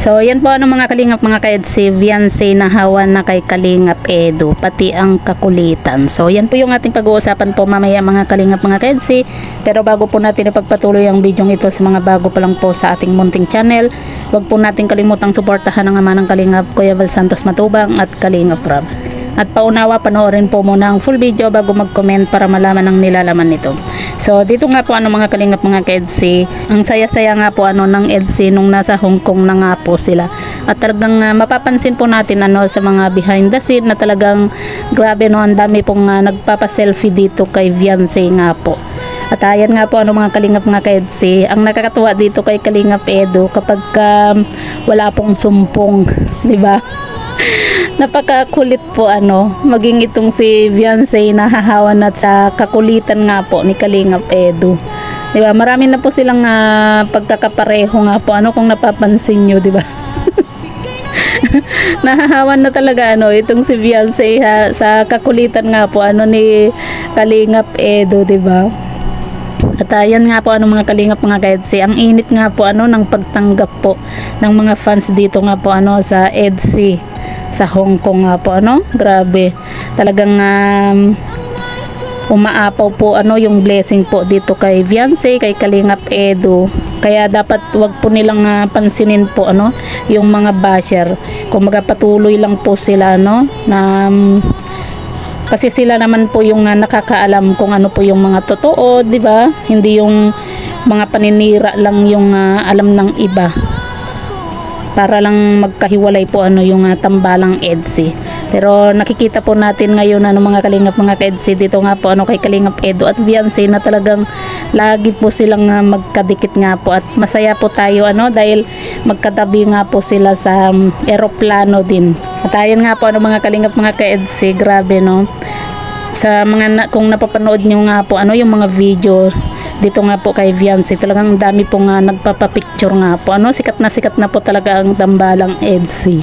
So yan po ano mga kalingap mga ka-EDC, Viancy na hawan na kay Kalingap Edu, pati ang kakulitan. So yan po yung ating pag-uusapan po mamaya mga kalingap mga ka-EDC. Pero bago po natin ipagpatuloy ang video ito sa mga bago pa lang po sa ating munting channel, huwag po natin kalimutang suportahan ang ama ng Kalingap, Kuya Val Santos Matubang at Kalingap Rob. At paunawa, panoorin po muna ang full video bago mag-comment para malaman ang nilalaman nito. So dito nga po ano mga kalingap mga ka-EDC, ang saya-saya nga po ano ng EDC nung nasa Hong Kong na nga po sila. At talagang mapapansin po natin ano sa mga behind the scene na talagang grabe no, ang dami pong nagpapa-selfie dito kay Viancy nga po. At ayan nga po ano mga kalingap mga ka-EDC, ang nakakatuwa dito kay Kalingap Edu kapag wala pong sumpong, di ba? Napakakulit po ano, maging itong si Viancy na hahawan at sa kakulitan nga po ni Kalingap Edu. Di ba? Marami na po silang pagkakapareho nga po ano kung napapansin niyo, di ba? Nahahawan na talaga ano itong si Viancy sa kakulitan nga po ano ni Kalingap Edu, di ba? At ayan nga po ano mga kalingap mga ka-EDC, ang init nga po ano ng pagtanggap po ng mga fans dito nga po ano sa EDC sa Hong Kong nga po ano, grabe talagang umaapaw po ano yung blessing po dito kay Viancy, kay Kalingap Edu. Kaya dapat wag po nilang pansinin po ano yung mga basher, kung magpatuloy lang po sila no na kasi sila naman po yung nakakaalam kung ano po yung mga totoo, di ba? Hindi yung mga paninira lang yung alam ng iba. Para lang magkahiwalay po ano yung tambalang EDC. Pero nakikita po natin ngayon ano mga kalingap mga ka-EDC dito nga po ano kay Kalingap Edu at Viancy na talagang lagi po silang magkadikit nga po at masaya po tayo ano dahil magkatabi nga po sila sa eroplano din. At ayun nga po ano mga kalingap mga ka-EDC, grabe no. Sa mga kung napapanood niyo nga po ano yung mga video dito nga po kay Viancy, talagang dami po nga nagpapapicture nga po ano, sikat na po talaga ang tambalang EDC.